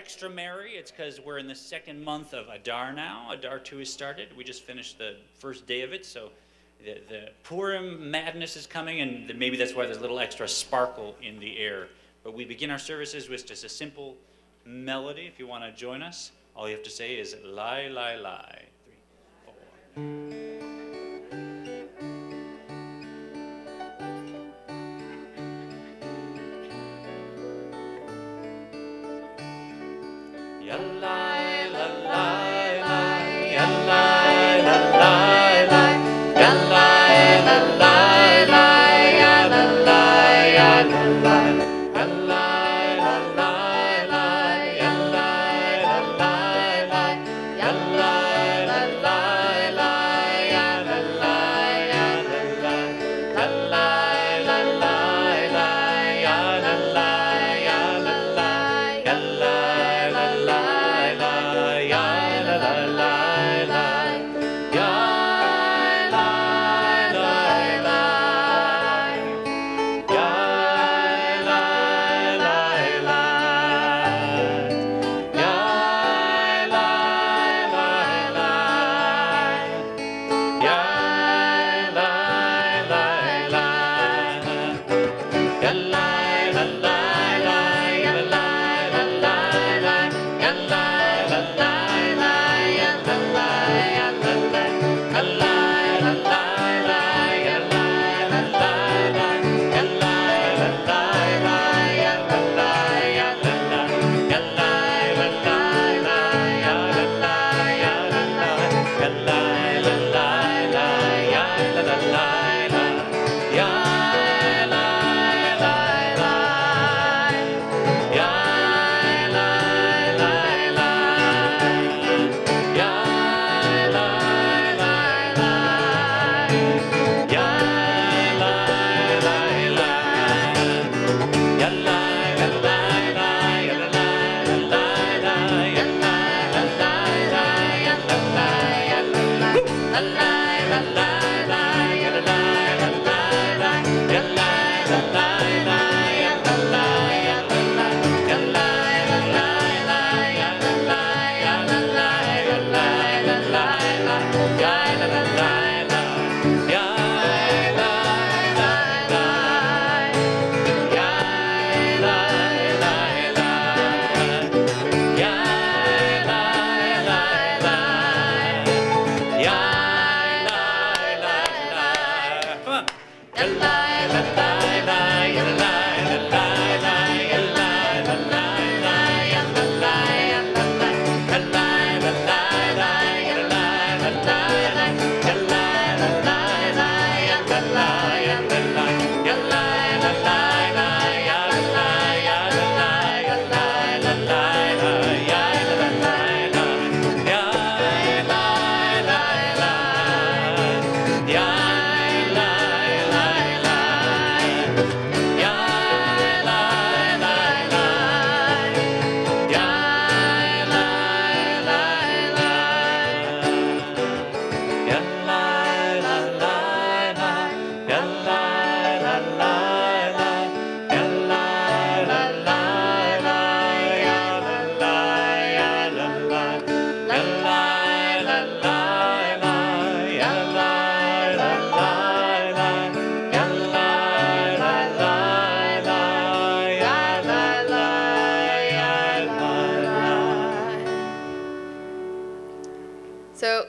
extra merry. It's because we're in the second month of Adar now. Adar 2 has started. We just finished the first day of it, so the Purim madness is coming, and maybe that's why there's a little extra sparkle in the air. But we begin our services with just a simple melody. If you want to join us, all you have to say is lie, lie, lie. 3, 4.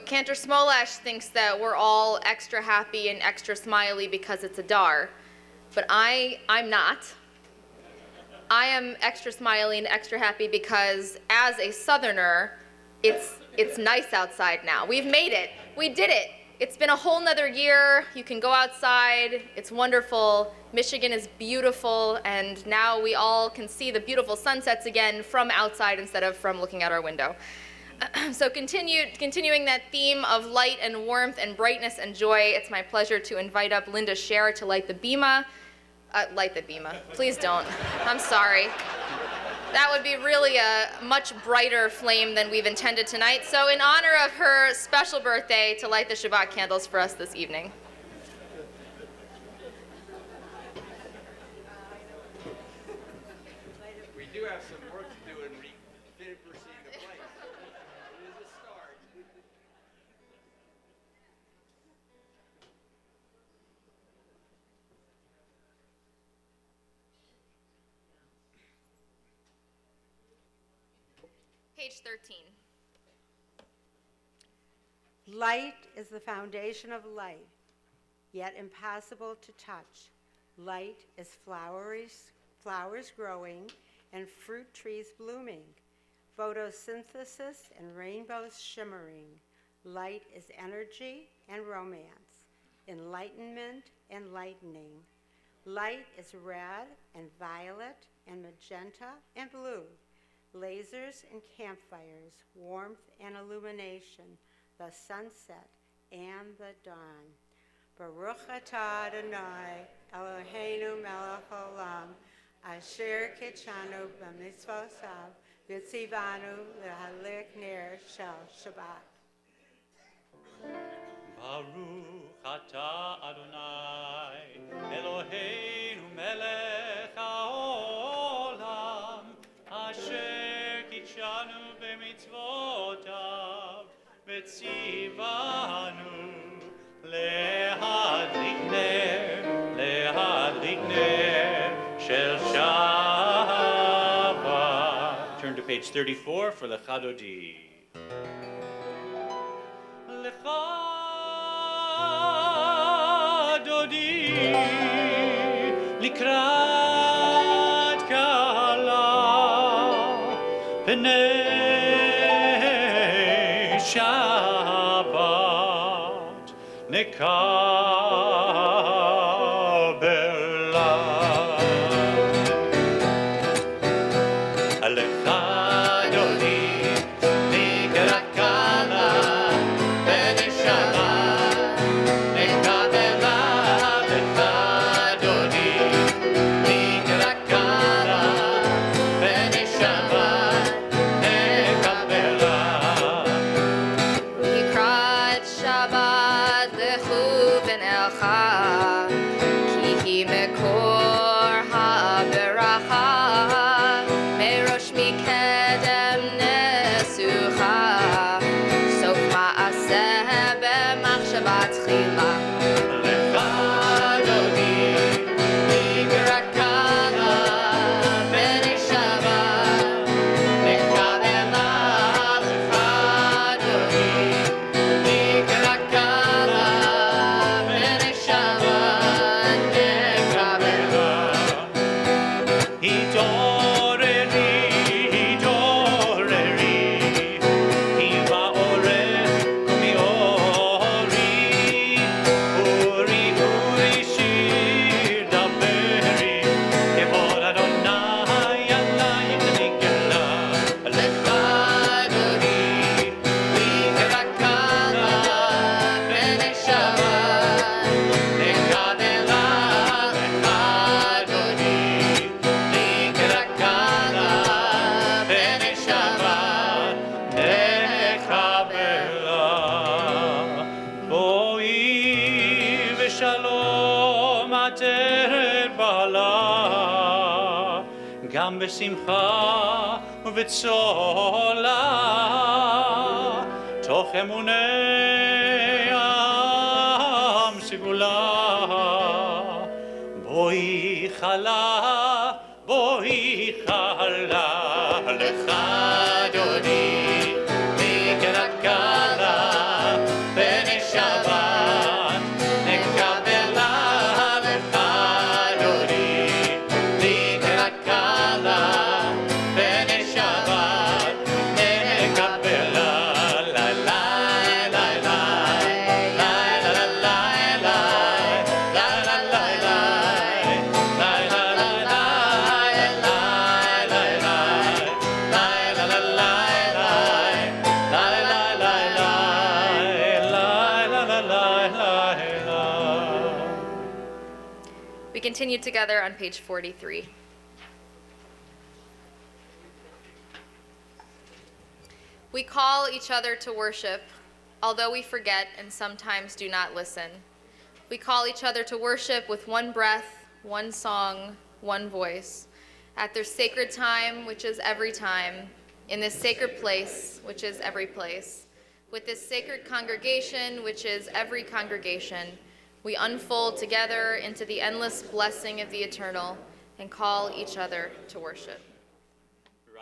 Cantor Smolash thinks that we're all extra happy and extra smiley because it's Adar, but I'm not. I am extra smiley and extra happy because as a Southerner, it's nice outside now. We've made it. We did it. It's been a whole nother year. You can go outside. It's wonderful. Michigan is beautiful, and now we all can see the beautiful sunsets again from outside instead of from looking out our window. So continuing that theme of light and warmth and brightness and joy, it's my pleasure to invite up Linda Scher to light the bema. Light the bema. Please don't. I'm sorry. That would be really a much brighter flame than we've intended tonight. So in honor of her special birthday, to light the Shabbat candles for us this evening. We do have some work to do in page 13. Light is the foundation of light, yet impossible to touch. Light is flowers growing and fruit trees blooming, photosynthesis and rainbows shimmering. Light is energy and romance, enlightenment and lightening. Light is red and violet and magenta and blue, lasers and campfires, warmth and illumination, the sunset and the dawn. Baruch atah Adonai, Eloheinu melech haolam, asher kitshanu b'mitzvotav, v'tzivanu l'hadlik ner shel Shabbat. Baruch atah Adonai, Eloheinu melech haolam, asher kitshanu b'mitzvotav, v'tzivanu להדליק נר של שבת. Turn to page 34 for Lecha Dodi. Lecha Dodi לקראת קהלה פני שבת נקבלה. Lecha Dodi לקראת קהלה פני שבת נקבלה. Lecha Dodi לקראת קהלה פני שבת נקבלה. לקראת שבת לכו ונלכה, כי היא מקור הברכה, מראש מקדם נסוכה, סוף מעשה במחשבה תחילה. Lecha Dodi לקראת קהלה פני שבת נקבלה. Lecha Dodi לקראת קהלה פני שבת נקבלה. התעוררי, התעוררי, כי באורך ומאורי, אורי אורי שיר דברי, כבוד אדוני עלייך נגלה. Lecha Dodi לקראת קהלה פני שבת נקבלה. Lecha Dodi לקראת קהלה פני שבת נקבלה. בואי ושלום עטרת בעלה, גם בשמחה ובצולה, תוך אמוני עם סגולה. בואי חלה, בואי חלה. Lecha Dodi לקראת קהלה פני שבת נקבלה. Lecha Dodi לקראת קהלה פני שבת נקבלה. לה לה לה לה לה לה לה לה לה לה לה We continue together on page 43. We call each other to worship, although we forget and sometimes do not listen. We call each other to worship with one breath, one song, one voice, at their sacred time, which is every time, in this sacred place, which is every place, with this sacred congregation, which is every congregation, we unfold together into the endless blessing of the eternal and call each other to worship.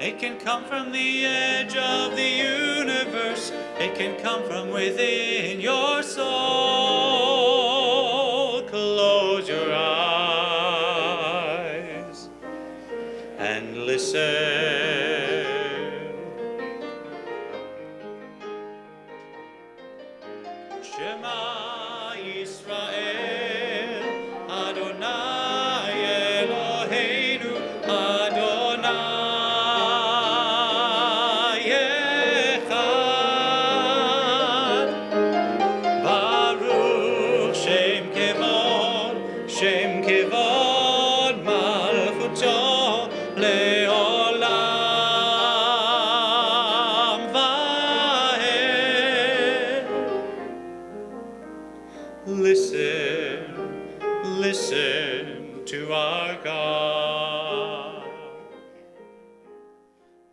It can come from the edge of the universe. It can come from within your soul. Close your eyes and listen. Shema Yisrael, Adonai Eloheinu, Adonai Echad. Baruch Shem Kevod Malchuto Leolam Vaed. Listen to our God.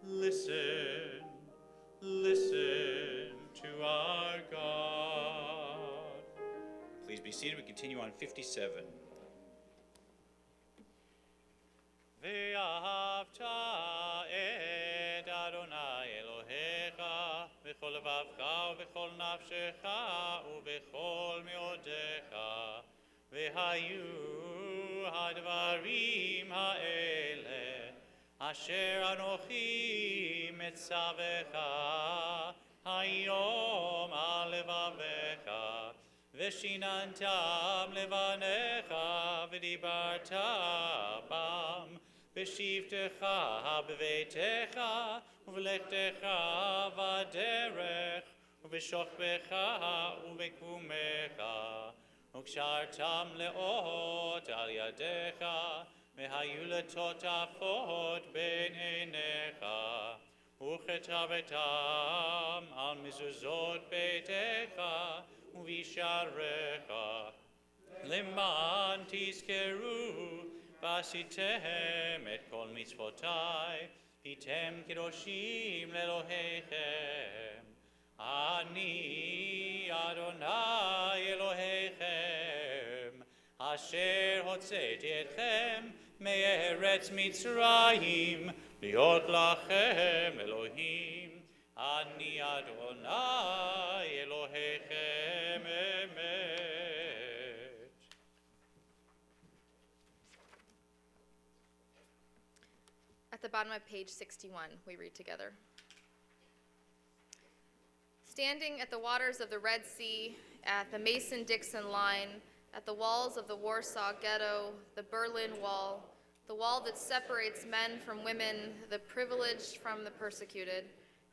Listen to our God. Please be seated. We continue on 57. ואהבת את אדוני אלוהיך בכל לבבך ובכל נפשך ובכל מאודיך, והיו הדברים האלה אשר אנוכי מצווך היום על לבביך, ושיננתם לבניך ודיברת בם בשבתך בביתך ובלכתך בדרך ובשוכבך ובקומך, וקשרתם לאות על ידיך, והיו לטוטפות בין עיניך, וכתבתם על מזוזות ביתך ובשעריך, למען תזכרו ועשיתם את כל מצוותי, הייתם קדושים לאלוהיכם. אני אדוני אלוהיכם, אשר הוצאתי אתכם מארץ מצרים, להיות לכם אלוהים. אני אדוני אלוהיכם אמת. At the bottom of page 61, we read together. Standing at the waters of the Red Sea, at the Mason-Dixon line, at the walls of the Warsaw Ghetto, the Berlin Wall, the wall that separates men from women, the privileged from the persecuted,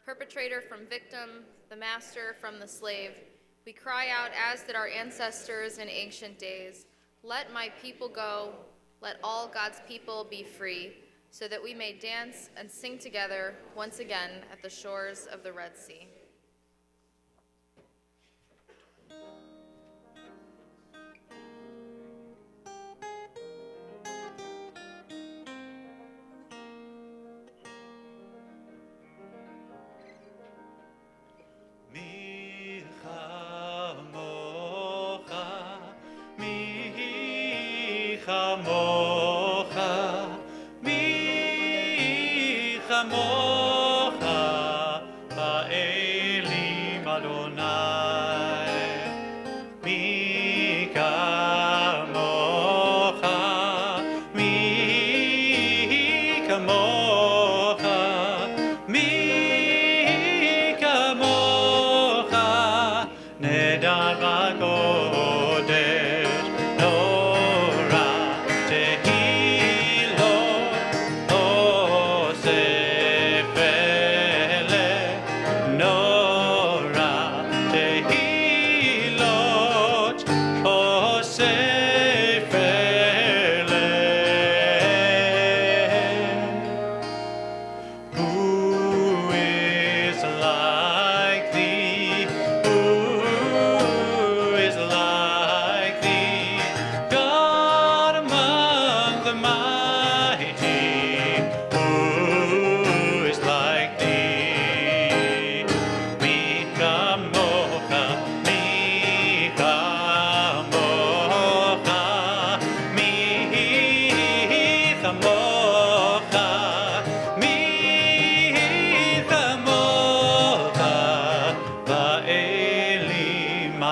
perpetrator from victim, the master from the slave, we cry out, as did our ancestors in ancient days, let my people go, let all God's people be free, so that we may dance and sing together once again at the shores of the Red Sea.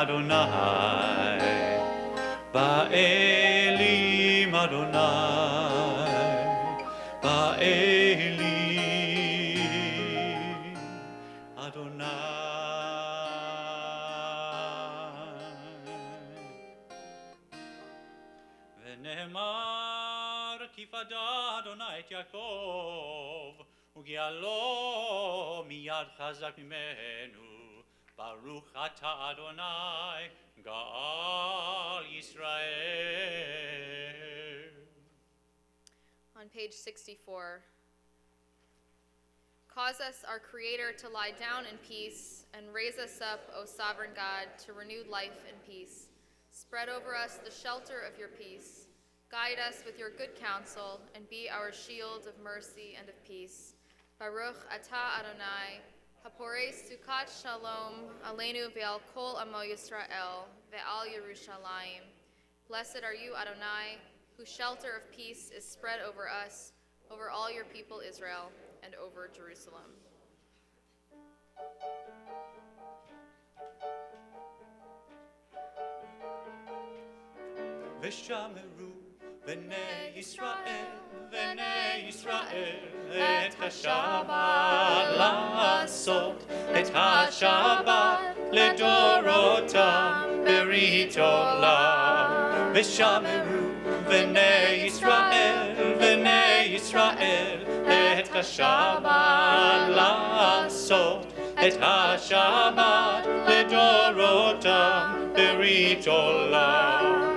Adonai, Ba'elim Adonai, Ba'elim Adonai. ונאמר כי פדה אדוני את יעקב וגאלו מיד חזק ממנו ברוך אתה אדוני גאל ישראל. On page 64. Cause us, our Creator, to lie down in peace, and raise us up, O sovereign God, to renewed life and peace. Spread over us the shelter of your peace. Guide us with your good counsel, and be our shield of mercy and of peace. Baruch atah Adonai, haporei sukat shalom, aleinu ve'al kol amo Yisrael, ve'al Yerushalayim. Blessed are you, Adonai, whose shelter of peace is spread over us, over all your people Israel, and over Jerusalem. ושמרו בני ישראל את השבת לעשות את השבת לדורותם ברית עולם. ושמרו בני ישראל את השבת לעשות את השבת לדורותם ברית עולם.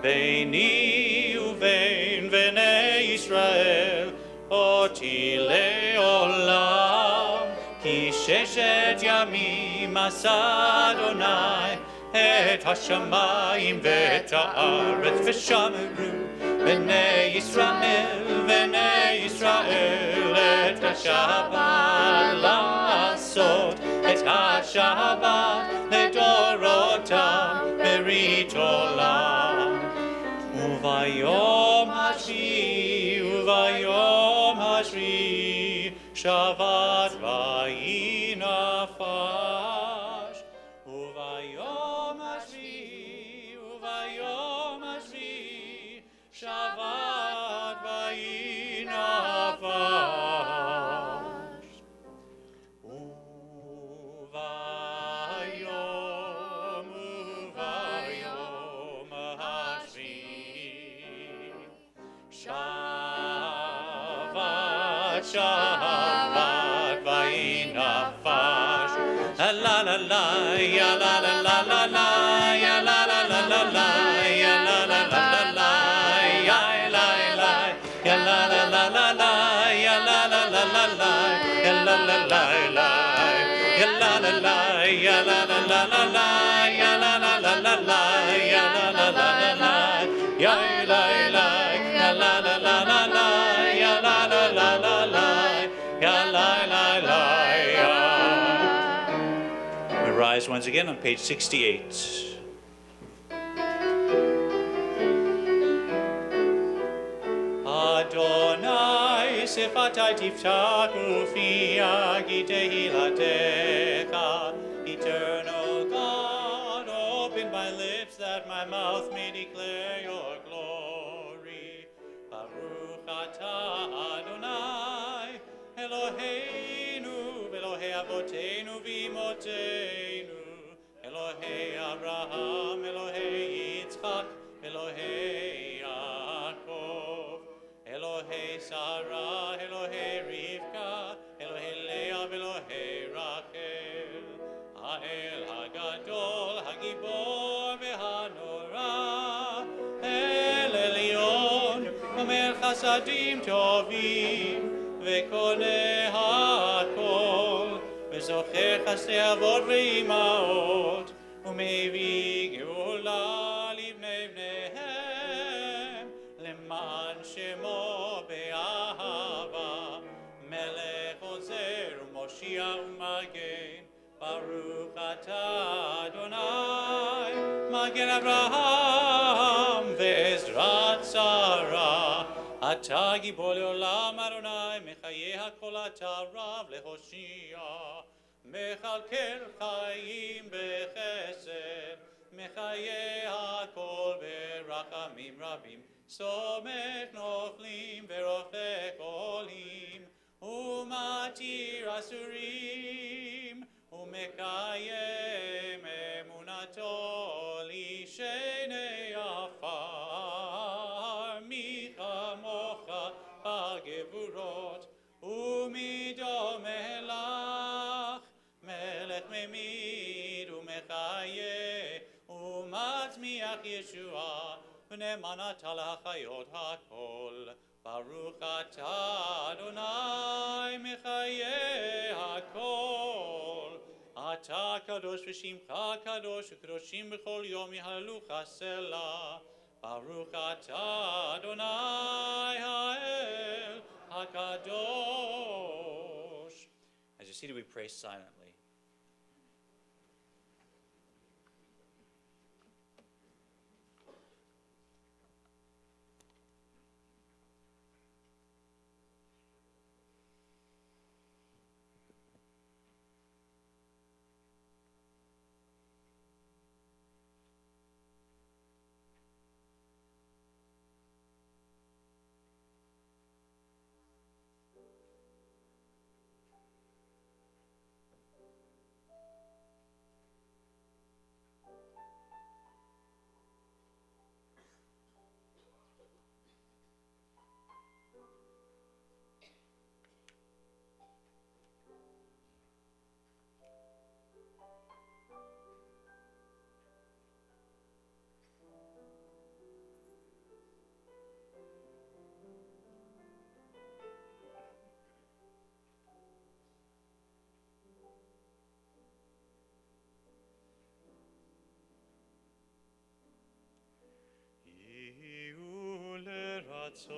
ביני ובין בני ישראל אותי לעולם, כי ששת ימים עשה אדוני את השמיים ואת הארץ. ושמרו בני ישראל את השבת לעשות את השבת לדורותם ברית עולם. וביום השביעי שבת ויהי נפש. וביום השביעי שבת ויהי נפש. וביום השביעי שבת ויהי נפש. La la la la, ya la la la la la, ya la la la la la, ya la la la la la, ya la la, ya la la la la la, ya la la la la la, ya la la la la, ya la la la, ya la la la la la, ya la la la la la, ya la la la la la, ya la la, ya la la la la la, ya la la la la la, ya la la la. We rise once again on page 68. Adonai sifatai tiftach ufi agi tehilatecha. Eternal God, open my lips that my mouth may declare your glory. Baruch atah Adonai Eloheinu Elohei Avoteinu v'Imotenu, Elohei Abraham, Elohei Yitzchak, Elohei Yaakov, Elohei Sarah, Elohei Rivka, Elohei Leah, Elohei Rachel, Ha'el Hagadol, Hagibor v'Hanora, El Elyon, Omer Chasadim Tovim, וקונה הכל, וזוכר חסדי אבות ואימהות, ומביא גאולה לבני בניהם, למען שמו באהבה, מלך עוזר ומושיע ומגן. ברוך אתה אדוני, מגן אברהם ועזרת שרה. אתה גיבור לעולם אדוני, מחיי הכל אתה רב להושיע, מכלכל חיים בחסד. רחמים רבים, סומך נופלים ורופק עולים, ומתיר אסורים, ומקיים אמונתו לשני עפר, מי כמוך בגבורות, ומידו מלך, מלך ממית ומחיה, ומצמיח ישועה, ונאמנת להחיות הכל. ברוך אתה אדוני מחיי הכל. אתה קדוש ושמך קדוש, וקדושים בכל יום יהללוך סלה. ברוך אתה אדוני האל הקדוש. As you're seated, we pray silently. רצון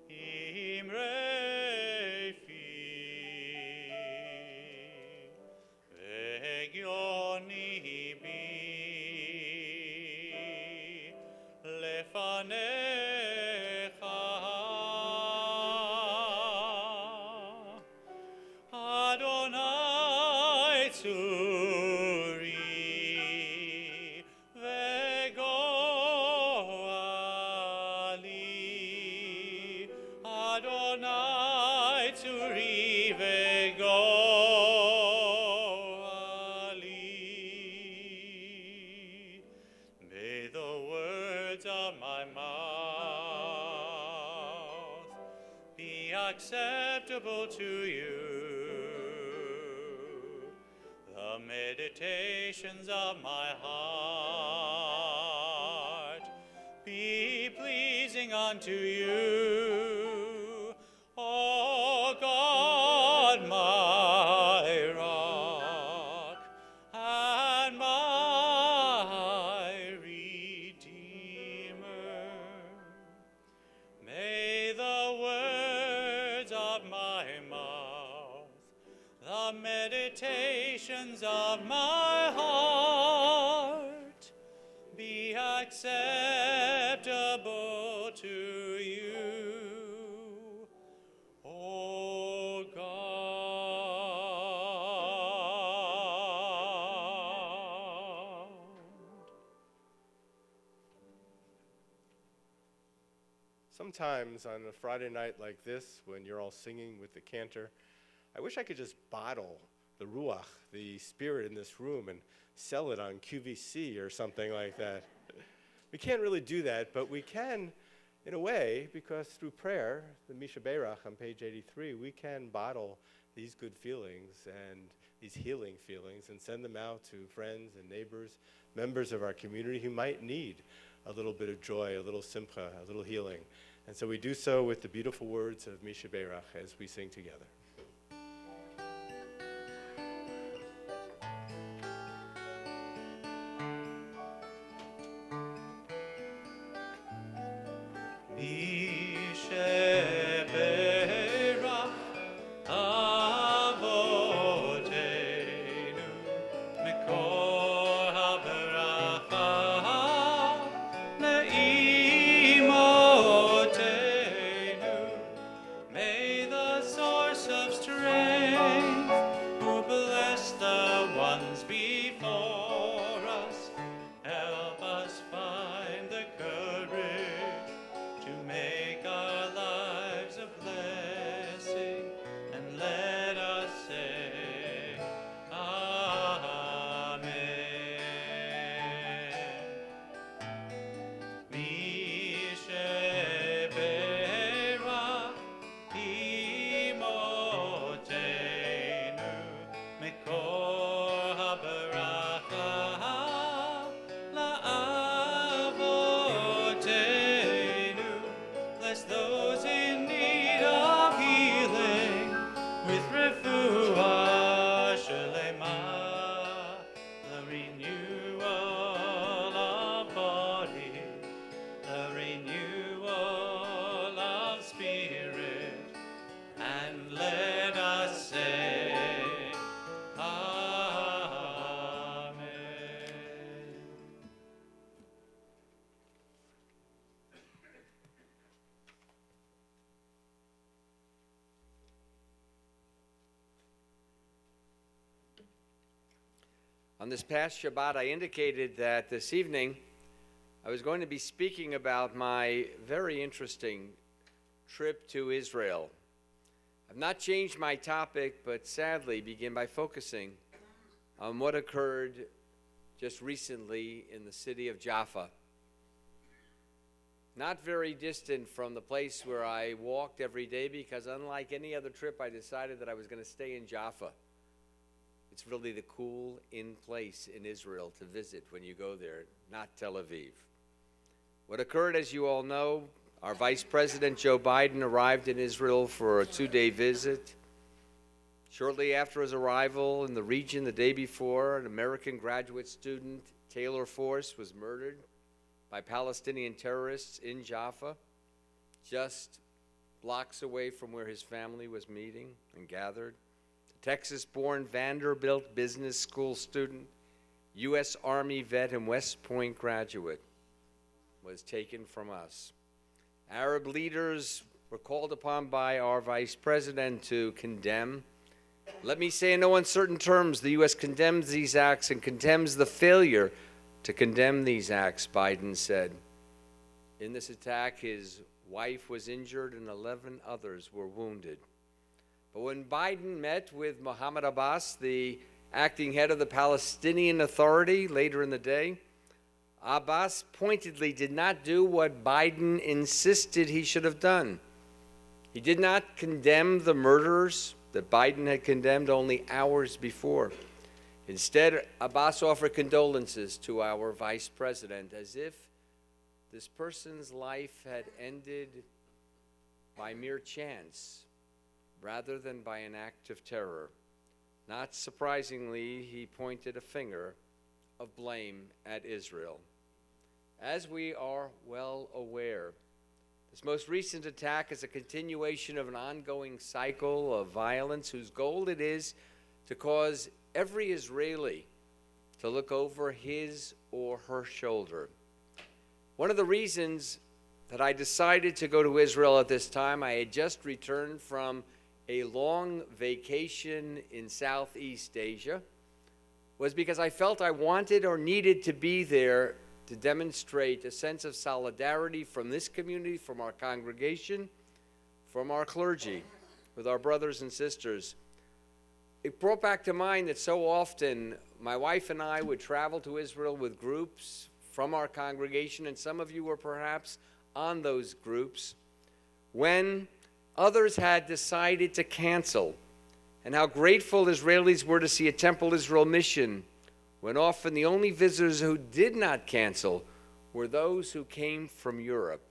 אמרי פי והגיוני בי לפניך אדוני צורי Adonai Tzuri ve'goali. May the words of my mouth be acceptable to you, the meditations of my heart be pleasing unto you. O God, my rock and my redeemer, may the words of my mouth, the meditations of my heart be acceptable to you. Sometimes on a Friday night like this, when you're all singing with the cantor, I wish I could just bottle the ruach, the spirit in this room, and sell it on QVC or something like that. We can't really do that, but we can, in a way, because through prayer, the Misha Beirach on page 83, we can bottle these good feelings and these healing feelings and send them out to friends and neighbors, members of our community who might need a little bit of joy, a little simcha, a little healing. And so we do so with the beautiful words of Misha Beirach as we sing together. On this past Shabbat, I indicated that this evening I was going to be speaking about my very interesting trip to Israel. I've not changed my topic, but sadly begin by focusing on what occurred just recently in the city of Jaffa. Not very distant from the place where I walked every day, because unlike any other trip, I decided that I was going to stay in Jaffa. It's really the cool in place in Israel to visit when you go there, not Tel Aviv. What occurred, as you all know, our Vice President Joe Biden arrived in Israel for a 2-day visit. Shortly after his arrival in the region the day before, an American graduate student, Taylor Force, was murdered by Palestinian terrorists in Jaffa, just blocks away from where his family was meeting and gathered. The Texas-born Vanderbilt Business School student, U.S. Army vet and West Point graduate, was taken from us. Arab leaders were called upon by our Vice President to condemn. Let me say in no uncertain terms, the U.S. condemns these acts and condemns the failure to condemn these acts, Biden said. In this attack, his wife was injured and 11 others were wounded. But when Biden met with Mohammed Abbas, the acting head of the Palestinian Authority, later in the day, Abbas pointedly did not do what Biden insisted he should have done. He did not condemn the murderers that Biden had condemned only hours before. Instead, Abbas offered condolences to our vice president, as if this person's life had ended by mere chance rather than by an act of terror. Not surprisingly, he pointed a finger of blame at Israel. As we are well aware, this most recent attack is a continuation of an ongoing cycle of violence whose goal it is to cause every Israeli to look over his or her shoulder. One of the reasons that I decided to go to Israel at this time, I had just returned from a long vacation in Southeast Asia, was because I felt I wanted or needed to be there to demonstrate a sense of solidarity from this community, from our congregation, from our clergy, with our brothers and sisters. It brought back to mind that so often my wife and I would travel to Israel with groups from our congregation, and some of you were perhaps on those groups, when others had decided to cancel, and how grateful Israelis were to see a Temple Israel mission, when often the only visitors who did not cancel were those who came from Europe.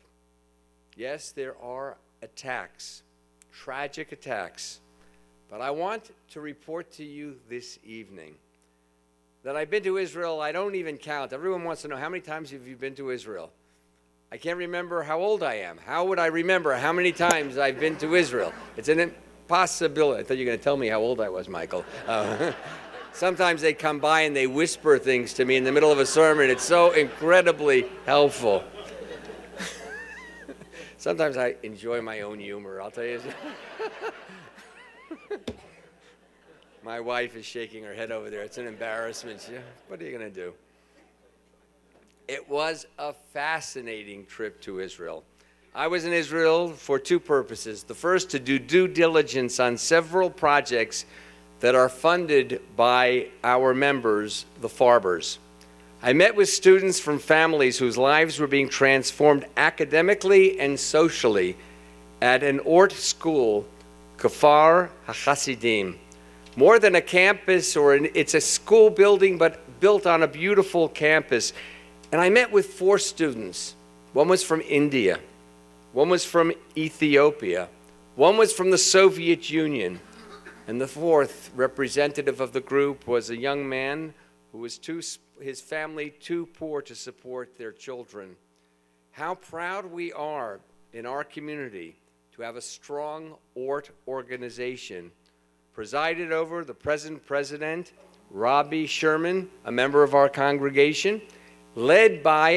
Yes, there are attacks, tragic attacks. But I want to report to you this evening that I've been to Israel. I don't even count. Everyone wants to know, how many times have you been to Israel? I can't remember how old I am. How would I remember how many times I've been to Israel? It's an impossibility. I thought you were going to tell me how old I was, Michael. Sometimes they come by and they whisper things to me in the middle of a sermon. It's so incredibly helpful. Sometimes I enjoy my own humor, I'll tell you. My wife is shaking her head over there. It's an embarrassment. What are you going to do? It was a fascinating trip to Israel. I was in Israel for two purposes. The first, to do due diligence on several projects that are funded by our members, the Farbers. I met with students from families whose lives were being transformed academically and socially at an Ort school, Kfar HaChasidim. More than a campus, it's a school building, but built on a beautiful campus. And I met with 4 students. One was from India. One was from Ethiopia. One was from the Soviet Union. And the 4th representative of the group was a young man who was his family too poor to support their children. How proud we are in our community to have a strong ORT organization presided over the present president, Robbie Sherman, a member of our congregation, led by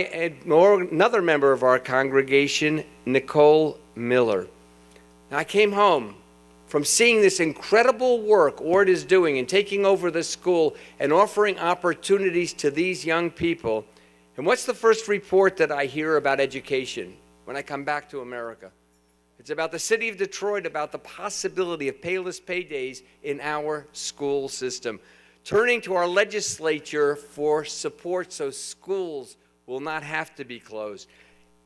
another member of our congregation, Nicole Miller. Now, I came home from seeing this incredible work Ord is doing and taking over the school and offering opportunities to these young people. And what's the first report that I hear about education when I come back to America? It's about the city of Detroit, about the possibility of payless pay days in our school system. Turning to our legislature for support so schools will not have to be closed.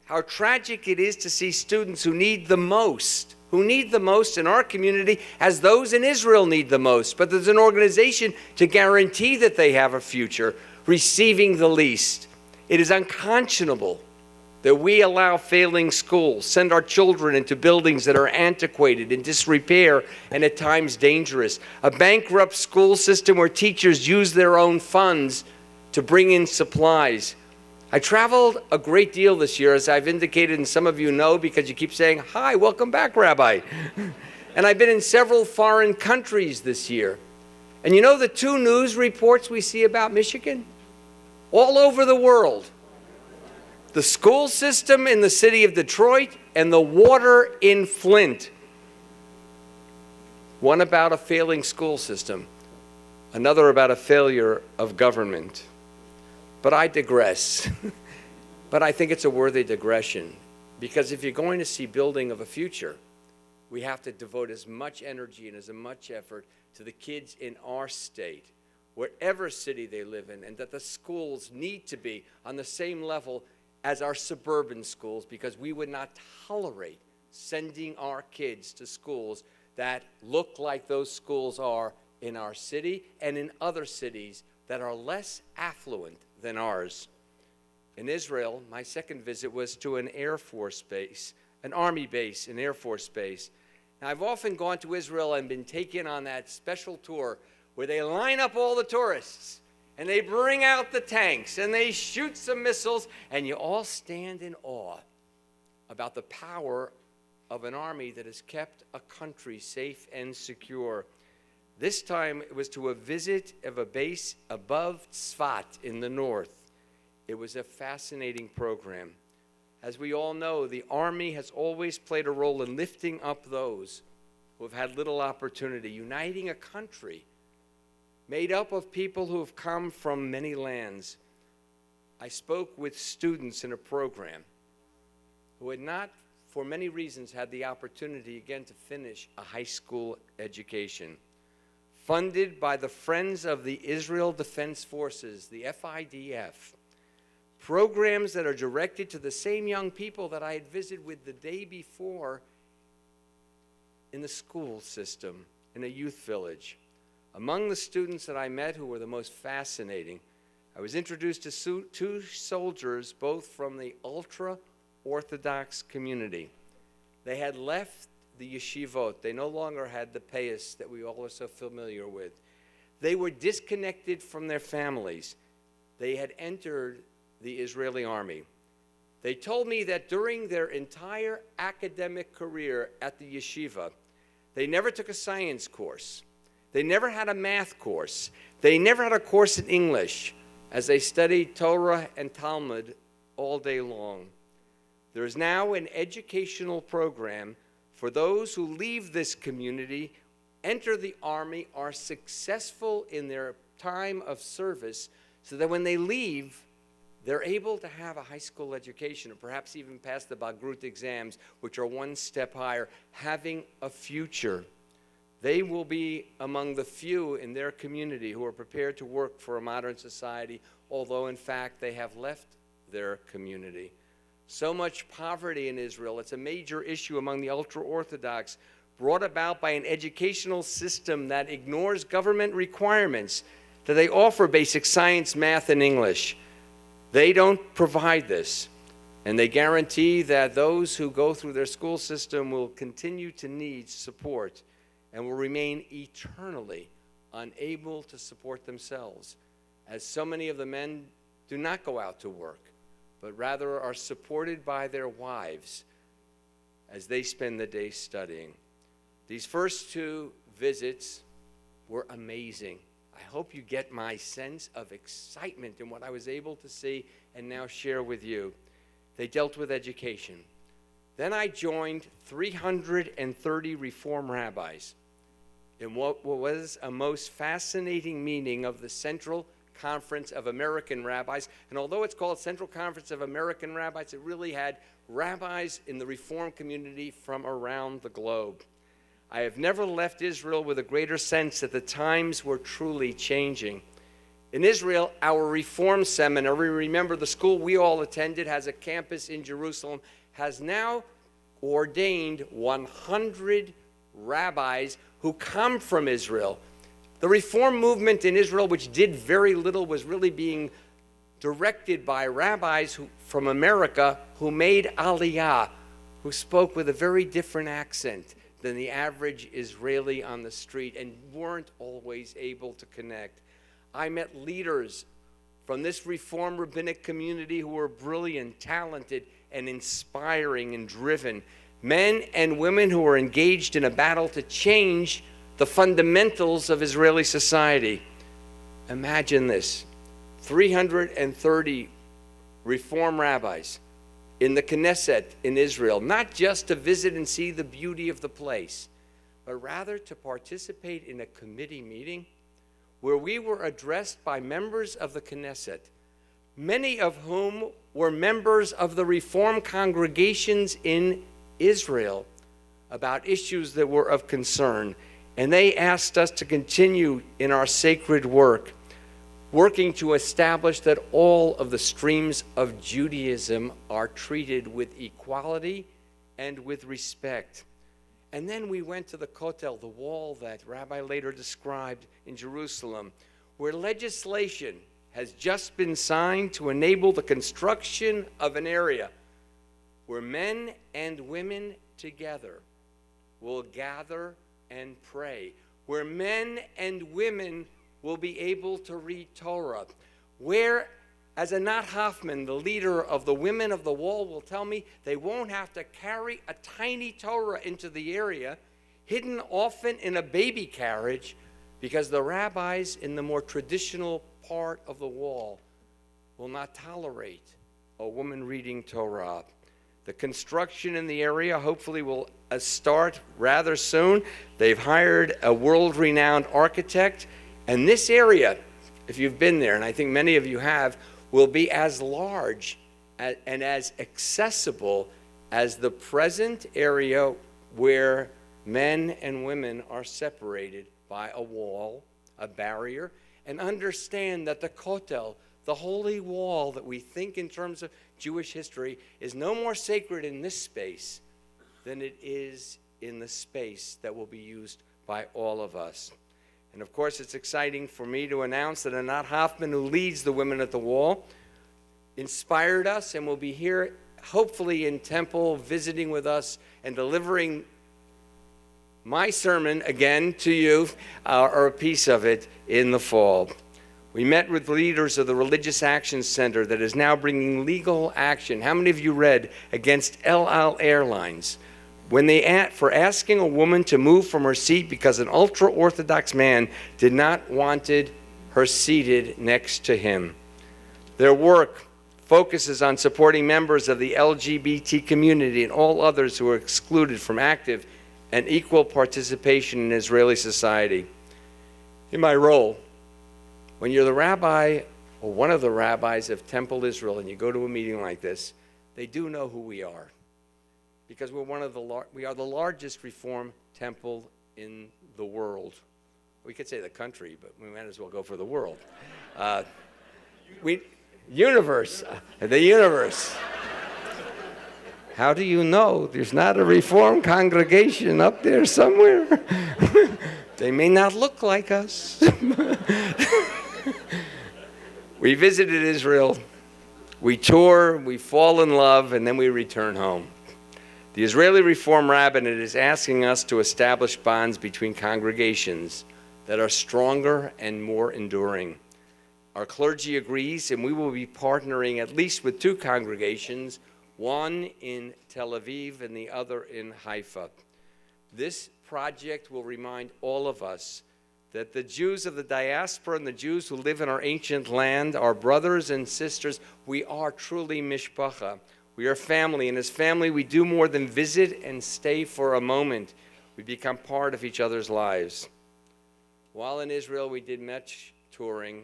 How tragic it is to see students who need the most in our community as those in Israel need the most. But there's an organization to guarantee that they have a future, receiving the least. It is unconscionable that we allow failing schools, send our children into buildings that are antiquated, in disrepair, and at times dangerous. A bankrupt school system where teachers use their own funds to bring in supplies. I traveled a great deal this year, as I've indicated, and some of you know because you keep saying, "Hi, welcome back, Rabbi." And I've been in several foreign countries this year. And you know the two news reports we see about Michigan? All over the world. The school system in the city of Detroit and the water in Flint. One about a failing school system, another about a failure of government. But I digress. But I think it's a worthy digression, because if you're going to see building of a future, we have to devote as much energy and as much effort to the kids in our state, whatever city they live in, and that the schools need to be on the same level as our suburban schools, because we would not tolerate sending our kids to schools that look like those schools are in our city and in other cities that are less affluent than ours. In Israel, my second visit was to an Air Force base, an Army base, an Air Force base. Now, I've often gone to Israel and been taken on that special tour where they line up all the tourists and they bring out the tanks and they shoot some missiles, and you all stand in awe about the power of an army that has kept a country safe and secure. This time it was to a visit of a base above Tzfat in the north. It was a fascinating program. As we all know, the Army has always played a role in lifting up those who have had little opportunity, uniting a country made up of people who have come from many lands. I spoke with students in a program who had not, for many reasons, had the opportunity again to finish a high school education. Funded by the Friends of the Israel Defense Forces, the FIDF, programs that are directed to the same young people that I had visited with the day before in the school system, in a youth village. Among the students that I met who were the most fascinating, I was introduced to two soldiers, both from the ultra-Orthodox community. They had left the yeshivot. They no longer had the payas that we all are so familiar with. They were disconnected from their families. They had entered the Israeli army. They told me that during their entire academic career at the yeshiva, they never took a science course. They never had a math course. They never had a course in English, as they studied Torah and Talmud all day long. There is now an educational program for those who leave this community, enter the army, are successful in their time of service, so that when they leave, they're able to have a high school education, or perhaps even pass the Bagrut exams, which are one step higher, having a future. They will be among the few in their community who are prepared to work for a modern society, although in fact they have left their community. So much poverty in Israel, it's a major issue among the ultra-Orthodox, brought about by an educational system that ignores government requirements, that they offer basic science, math, and English. They don't provide this, and they guarantee that those who go through their school system will continue to need support and will remain eternally unable to support themselves, as so many of the men do not go out to work, but rather are supported by their wives as they spend the day studying. These first two visits were amazing. I hope you get my sense of excitement in what I was able to see and now share with you. They dealt with education. Then I joined 330 Reform rabbis in what was a most fascinating meeting of the Central Conference of American Rabbis. And although it's called Central Conference of American Rabbis, it really had rabbis in the Reform community from around the globe. I have never left Israel with a greater sense that the times were truly changing. In Israel, our Reform Seminary, remember the school we all attended has a campus in Jerusalem, has now ordained 100 rabbis who come from Israel. The Reform movement in Israel, which did very little, was really being directed by rabbis from America who made Aliyah, who spoke with a very different accent than the average Israeli on the street and weren't always able to connect. I met leaders from this Reform rabbinic community who were brilliant, talented, and inspiring and driven. Men and women who were engaged in a battle to change the fundamentals of Israeli society. Imagine this, 330 Reform rabbis in the Knesset in Israel, not just to visit and see the beauty of the place, but rather to participate in a committee meeting where we were addressed by members of the Knesset, many of whom were members of the Reform congregations in Israel, about issues that were of concern. And they asked us to continue in our sacred work, working to establish that all of the streams of Judaism are treated with equality and with respect. And then we went to the Kotel, the wall that Rabbi later described in Jerusalem, where legislation has just been signed to enable the construction of an area where men and women together will gather and pray, where men and women will be able to read Torah, where, as Anat Hoffman, the leader of the Women of the Wall, will tell me, they won't have to carry a tiny Torah into the area, hidden often in a baby carriage, because the rabbis in the more traditional part of the wall will not tolerate a woman reading Torah. The construction in the area hopefully will start rather soon. They've hired a world-renowned architect, and this area, if you've been there, and I think many of you have, will be as large and as accessible as the present area where men and women are separated by a wall, a barrier, and understand that the Kotel, the holy wall that we think in terms of Jewish history, is no more sacred in this space than it is in the space that will be used by all of us. And of course, it's exciting for me to announce that Anat Hoffman, who leads the Women at the Wall, inspired us and will be here, hopefully in Temple, visiting with us and delivering my sermon again to you, or a piece of it, in the fall. We met with leaders of the Religious Action Center that is now bringing legal action. How many of you read against El Al Airlines when for asking a woman to move from her seat because an ultra-Orthodox man did not wanted her seated next to him? Their work focuses on supporting members of the LGBT community and all others who are excluded from active and equal participation in Israeli society. In my role, when you're the rabbi or one of the rabbis of Temple Israel and you go to a meeting like this, they do know who we are, because we are the largest Reform temple in the world. We could say the country, but we might as well go for the world. Universe, the universe. How do you know there's not a Reform congregation up there somewhere? They may not look like us. We visited Israel, we tour, we fall in love, and then we return home. The Israeli Reform Rabbinate is asking us to establish bonds between congregations that are stronger and more enduring. Our clergy agrees, and we will be partnering at least with 2 congregations, one in Tel Aviv and the other in Haifa. This project will remind all of us that the Jews of the diaspora and the Jews who live in our ancient land are brothers and sisters. We are truly mishpacha. We are family, and as family, we do more than visit and stay for a moment. We become part of each other's lives. While in Israel, we did much touring.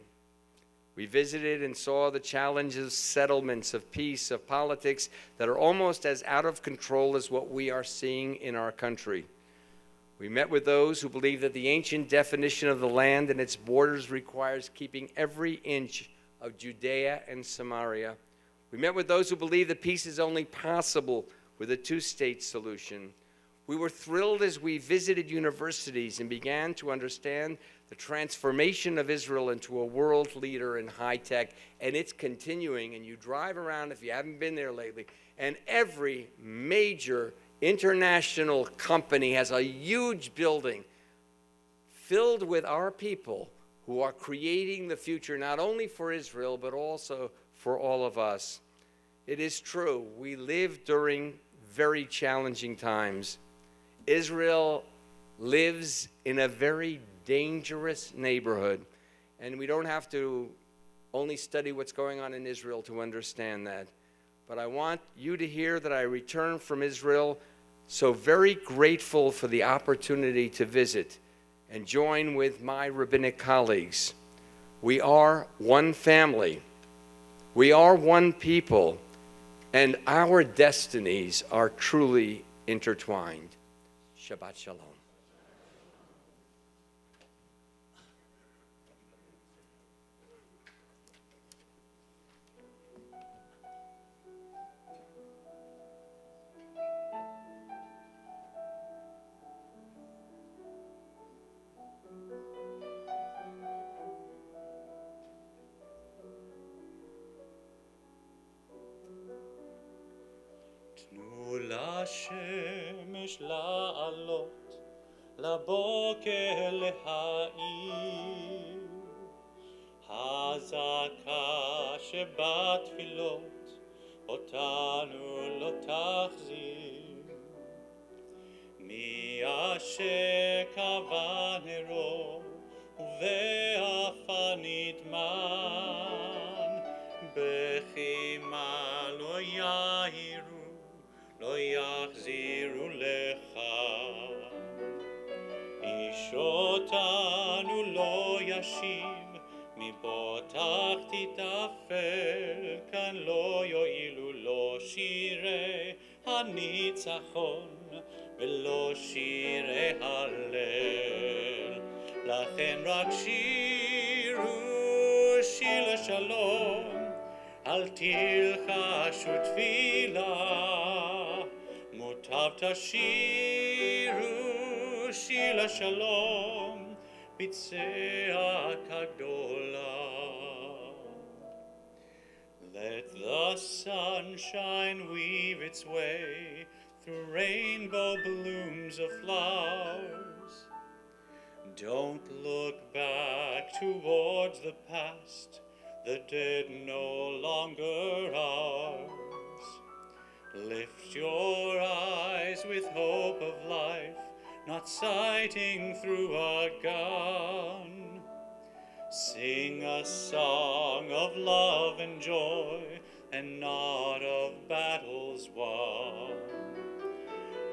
We visited and saw the challenges, settlements of peace, of politics that are almost as out of control as what we are seeing in our country. We met with those who believe that the ancient definition of the land and its borders requires keeping every inch of Judea and Samaria. We met with those who believe that peace is only possible with a two-state solution. We were thrilled as we visited universities and began to understand the transformation of Israel into a world leader in high tech, and it's continuing. And you drive around, if you haven't been there lately, and every major international company has a huge building filled with our people who are creating the future not only for Israel but also for all of us. It is true, we live during very challenging times. Israel lives in a very dangerous neighborhood, and we don't have to only study what's going on in Israel to understand that. But I want you to hear that I returned from Israel so very grateful for the opportunity to visit and join with my rabbinic colleagues. We are one family. We are one people, and our destinies are truly intertwined. Shabbat Shalom. תנו לשמש לעלות, לבוקר להאיר. הזעקה שבתפילות אותנו לא תחזיר. מי אשר קבע נרו ובעפר נטמן, בחימה לא יאירו, לא יחזירו לך. איש אותנו לא ישיב, מפה תחתית אפל, כאן לא יועילו לו שירי הניצחון ולא שירי הלל. לכן רק שירו שיר לשלום, אל תלחשו תפילה, מוטב תשירו שיר לשלום בצעקה גדולה. Let the sunshine weave its way through rainbow blooms of flowers. Don't look back towards the past, the dead no longer ours. Lift your eyes with hope of life, not sighting through a gun. Sing a song of love and joy, and not of battles won.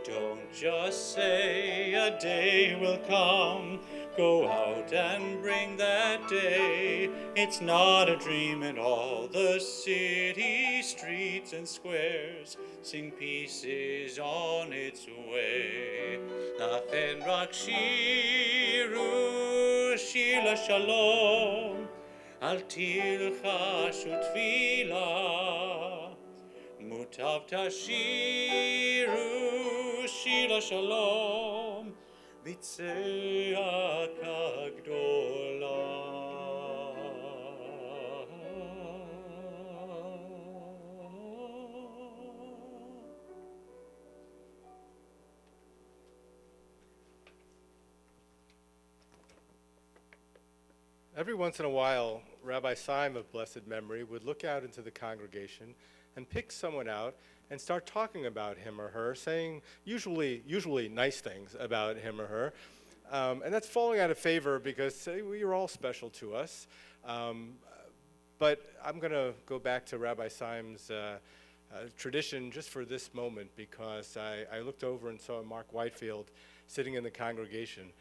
Don't just say a day will come, go out and bring that day. It's not a dream at all. The city streets and squares sing peace is on its way. לכן רק שירו שיר לשלום, אל תלחשו תפילה, מוטב תשירו שיר לשלום בצעקה גדולה. Every once in a while, Rabbi Syme of blessed memory would look out into the congregation and pick someone out and start talking about him or her, saying usually nice things about him or her. And that's falling out of favor because you're all special to us. But I'm going to go back to Rabbi Syme's tradition just for this moment, because I looked over and saw Mark Whitefield sitting in the congregation,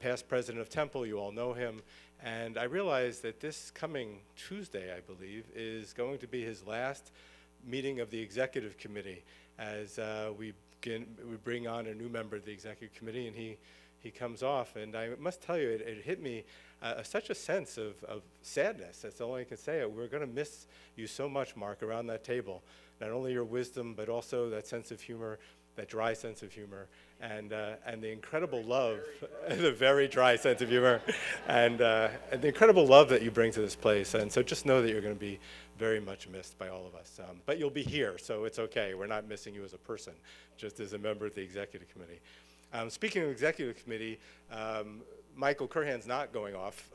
past president of Temple, you all know him, and I realized that this coming Tuesday, I believe, is going to be his last meeting of the executive committee, as we bring on a new member of the executive committee, and he comes off. And I must tell you, it hit me such a sense of sadness. That's all I can say. We're going to miss you so much, Mark, around that table. Not only your wisdom, but also that sense of humor, that dry sense of humor, and the incredible love, the very dry sense of humor, and the incredible love that you bring to this place. And so just know that you're going to be very much missed by all of us. But you'll be here, so it's okay. We're not missing you as a person, just as a member of the executive committee. Speaking of executive committee, Michael Curhan's not going off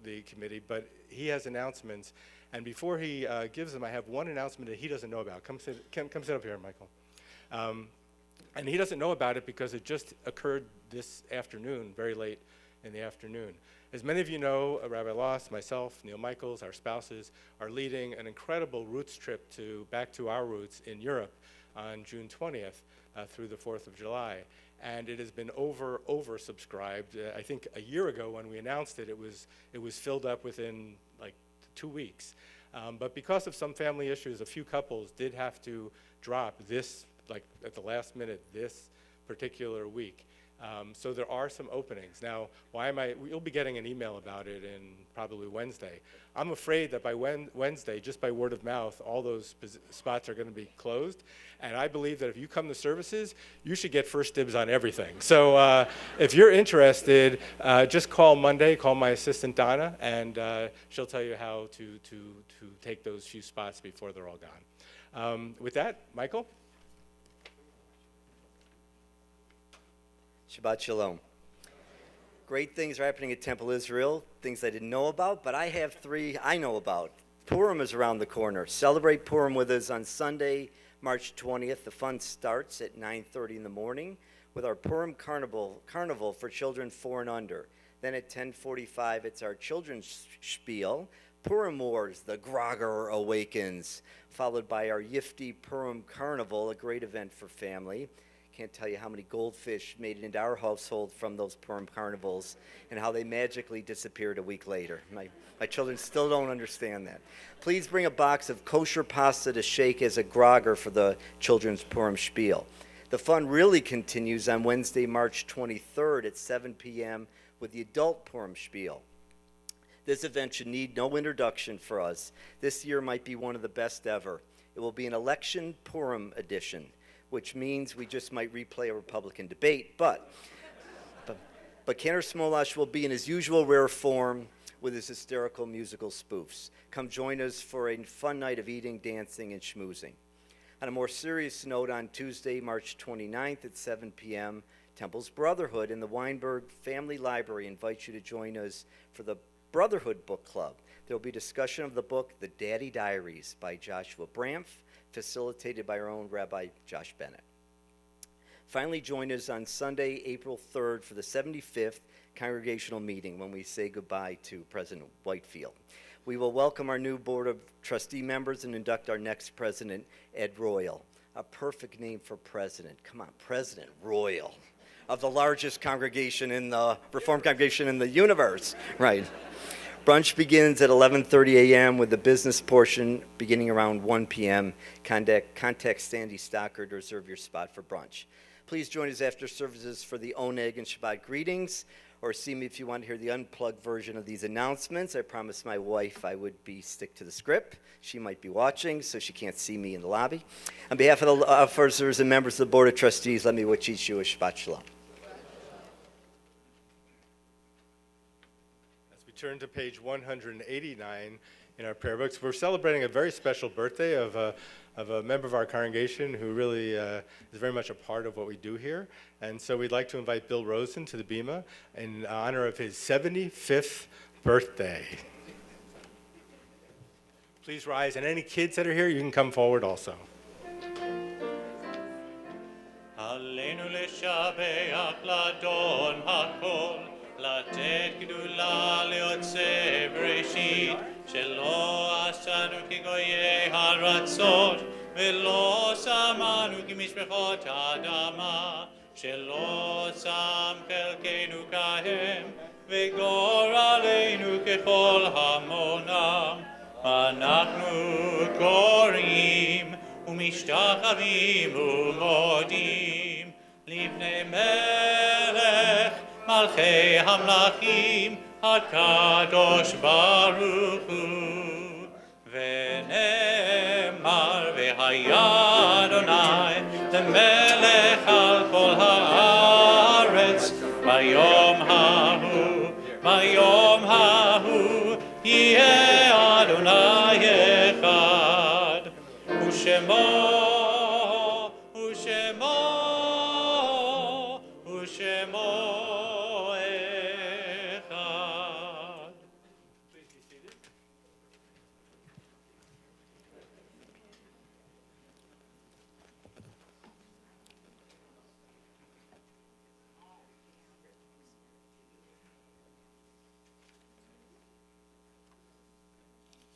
the committee, but he has announcements. And before he gives them, I have one announcement that he doesn't know about. Come sit up here, Michael. And he doesn't know about it because it just occurred this afternoon, very late in the afternoon. As many of you know, Rabbi Loss, myself, Neil Michaels, our spouses, are leading an incredible roots trip back to our roots in Europe on June 20th through the 4th of July. And it has been oversubscribed. I think a year ago when we announced it, it was filled up within like 2 weeks. But because of some family issues, a few couples did have to drop this, like at the last minute, this particular week. So there are some openings. Now, you'll be getting an email about it in probably Wednesday. I'm afraid that by Wednesday, just by word of mouth, all those spots are going to be closed. And I believe that if you come to services, you should get first dibs on everything. So if you're interested, just call Monday, call my assistant Donna, and she'll tell you how to take those few spots before they're all gone. With that, Michael? Shabbat Shalom. Great things are happening at Temple Israel, things I didn't know about, but I have three I know about. Purim is around the corner. Celebrate Purim with us on Sunday, March 20th. The fun starts at 9:30 in the morning with our Purim Carnival for children 4 and under. Then at 10:45, it's our children's spiel, Purim Wars, the Grogger Awakens, followed by our Yifty Purim Carnival, a great event for family. Can't tell you how many goldfish made it into our household from those Purim carnivals and how they magically disappeared a week later. My children still don't understand that. Please bring a box of kosher pasta to shake as a grogger for the children's Purim spiel. The fun really continues on Wednesday, March 23rd at 7 p.m. with the adult Purim spiel. This event should need no introduction for us. This year might be one of the best ever. It will be an election Purim edition, which means we just might replay a Republican debate, but Cantor Smolash will be in his usual rare form with his hysterical musical spoofs. Come join us for a fun night of eating, dancing, and schmoozing. On a more serious note, on Tuesday, March 29th at 7 p.m., Temple's Brotherhood in the Weinberg Family Library invites you to join us for the Brotherhood Book Club. There will be discussion of the book, The Daddy Diaries by Joshua Brampf, facilitated by our own Rabbi Josh Bennett. Finally, join us on Sunday, April 3rd for the 75th congregational meeting when we say goodbye to President Whitefield. We will welcome our new Board of Trustee members and induct our next president, Ed Royal. A perfect name for president. Come on, President Royal of the largest congregation in the Reformed congregation in the universe, right? Brunch begins at 11:30 a.m. with the business portion beginning around 1 p.m. Contact Sandy Stocker to reserve your spot for brunch. Please join us after services for the Oneg and Shabbat greetings, or see me if you want to hear the unplugged version of these announcements. I promised my wife I would stick to the script. She might be watching, so she can't see me in the lobby. On behalf of the officers and members of the Board of Trustees, let me wish each you a Shabbat Shalom. Turn to page 189 in our prayer books. We're celebrating a very special birthday of a member of our congregation who really is very much a part of what we do here. And so we'd like to invite Bill Rosen to the Bema in honor of his 75th birthday. Please rise, and any kids that are here, you can come forward also. Aleinu leshabeach ladon hakol, לתת גדולה ליוצא בראשית, שלא עשנו כגויי הרצות, ולא שמענו כמשפחות האדמה, שלא שם חלקנו כהם, וגורלנו ככל המונם. אנחנו קוראים ומשתחווים ומודים לפני מלך מלכי המלכים הקדוש ברוך הוא. ונאמר והיה אדוני למלך על כל הארץ ביום ההוא יהיה אדוני אחד ושמו אחד.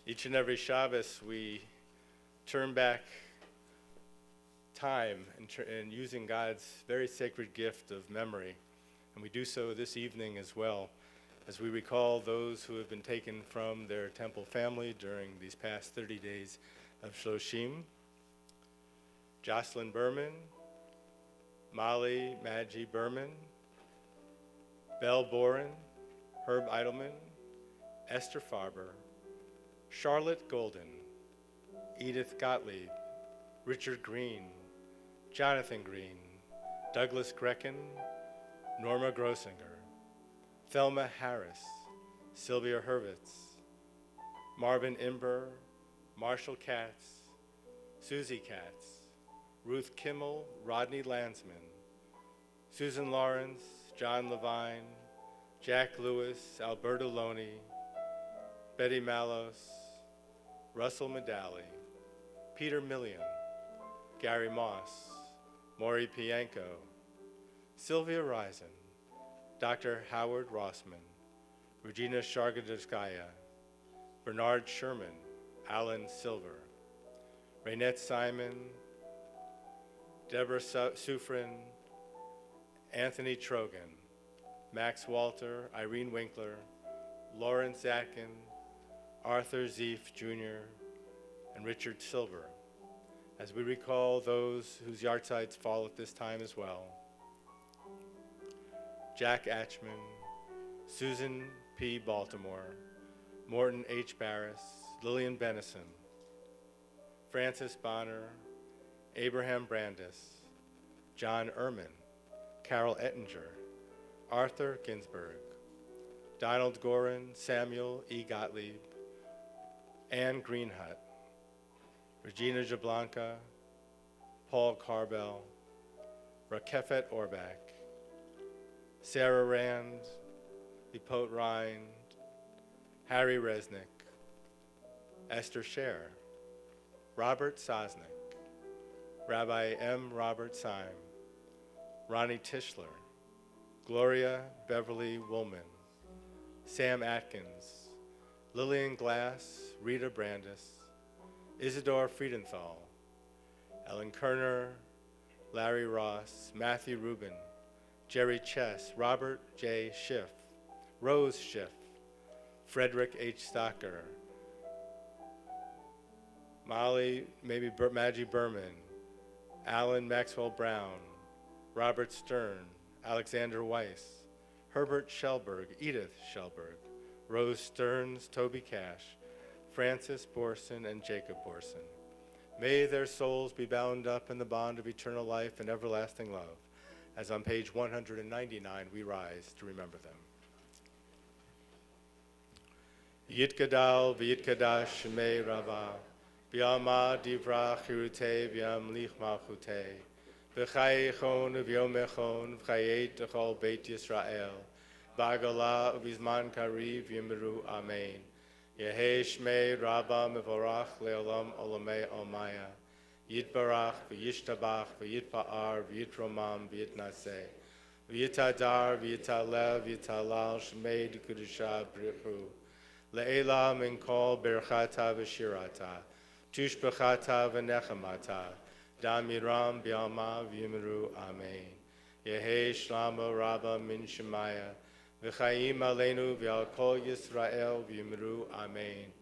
Each and every Shabbos, we turn back time and using God's very sacred gift of memory. And we do so this evening as well, as we recall those who have been taken from their temple family during these past 30 days of Shloshim. Jocelyn Berman, Molly Maggie Berman, Belle Boren, Herb Eidelman, Esther Farber, Charlotte Golden, Edith Gottlieb, Richard Green, Jonathan Green, Douglas Grecken, Norma Grossinger, Thelma Harris, Sylvia Hurwitz, Marvin Imber, Marshall Katz, Susie Katz, Ruth Kimmel, Rodney Landsman, Susan Lawrence, John Levine, Jack Lewis, Alberta Loney, Betty Malos, Russell Medali, Peter Millian, Gary Moss, Maury Pianko, Sylvia Risen, Dr. Howard Rossman, Regina Shargadovskaya, Bernard Sherman, Alan Silver, Raynette Simon, Deborah Sufrin, Anthony Trogan, Max Walter, Irene Winkler, Lawrence Atkin, Arthur Zeef Jr., and Richard Silver, as we recall those whose yahrzeits fall at this time as well. Jack Atchman, Susan P. Baltimore, Morton H. Barris, Lillian Bennison, Francis Bonner, Abraham Brandis, John Ehrman, Carol Ettinger, Arthur Ginsberg, Donald Gorin, Samuel E. Gottlieb, Anne Greenhut, Regina Jablanca, Paul Carbell, Rakefet Orbach, Sarah Rand, Lipote Rind, Harry Resnick, Esther Scher, Robert Sosnick, Rabbi M. Robert Syme, Ronnie Tischler, Gloria Beverly Woolman, Sam Atkins, Lillian Glass, Rita Brandis, Isidore Friedenthal, Ellen Kerner, Larry Ross, Matthew Rubin, Jerry Chess, Robert J. Schiff, Rose Schiff, Frederick H. Stocker, Molly Maggie Berman, Alan Maxwell Brown, Robert Stern, Alexander Weiss, Herbert Schellberg, Edith Schellberg, Rose Stearns, Toby Cash, Francis Borson, and Jacob Borson. May their souls be bound up in the bond of eternal life and everlasting love, as on page 199 we rise to remember them. Yitgadal v'yitkadash shemei Rava, v'yama divra chirute v'yamlich malchute, v'chai echon v'yom echon v'chayet echol beit Yisrael, v'agala v'zman kariv yimiru amen. Yehe shmei Rabba mevorach le'olam olamei olmaya, yitbarach v'yishtabach v'yitpa'ar v'yitromam v'yitnaseh, v'yitadar v'yitalev v'yitalal shmei d'kudusha brichu, le'ela min kol berchata v'shirata, Tushbachata v'nechamata, Damiram bialma v'yimru, Amen. Yehi shlama rabba min shemaya, v'chaim aleinu v'al kol Yisrael v'yimru, Amen.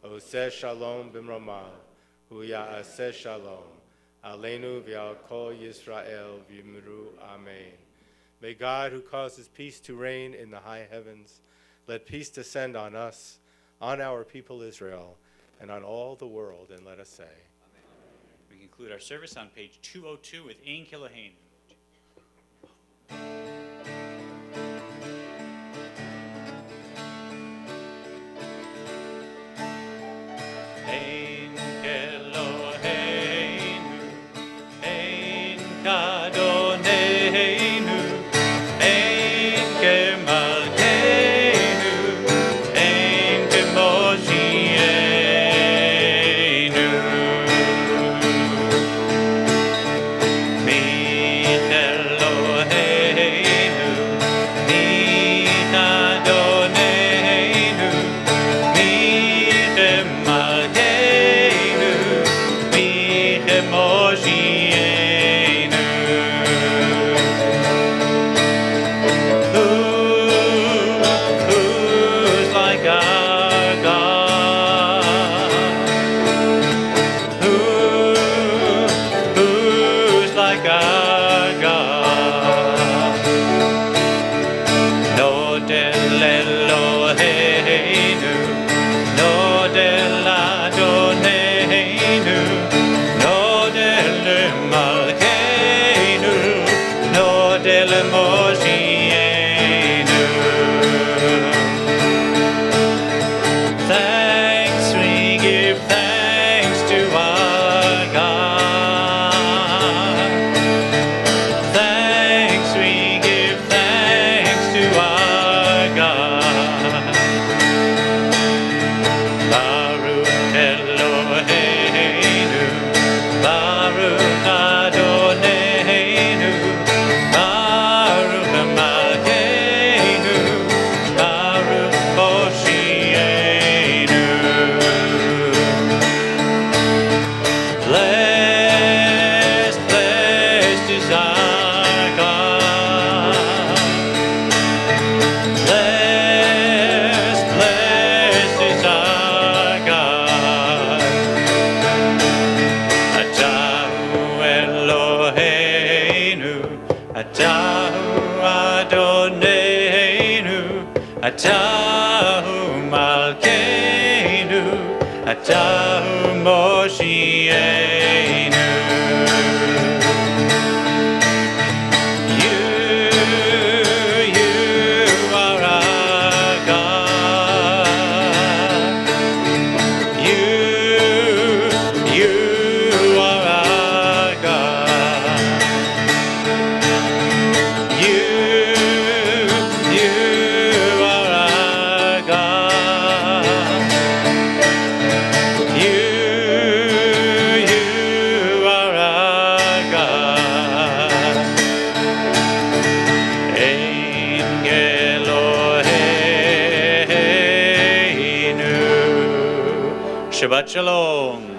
Oseh shalom b'mrama, hu ya'aseh shalom, aleinu v'al kol Yisrael v'yimru, Amen. May God, who causes peace to reign in the high heavens, let peace descend on us, on our people Israel, and on all the world, and let us say. We conclude our service on page 202 with Ein Kilahain. Ein Eloheinu, Ein Kadoneinu, Ein Kemalkeinu, Ein Kemoshienu. Mich Eloheinu, Mich Adoneinu, Mich Kemalkeinu, Mich Kemoshienu. Who's like our God? Who's like our God? No del Eloheinu, no del Adoneinu, no del Malkeinu, no del Moshienu. Thanks, we give thanks to our God. Thanks, we give thanks to our God. Baruch Eloheinu, Baruch Adoneinu, Baruch Malkeinu, Baruch Moshienu. Blessed, blessed is our God. Blessed, blessed is our God. Atahu Eloheinu, Atahu Adoneinu, Atahu Malkeinu, Atahu Moshienu. You are our God. You are our God. You are our God. You are our God. Ein Eloheinu. Shabbat Shalom.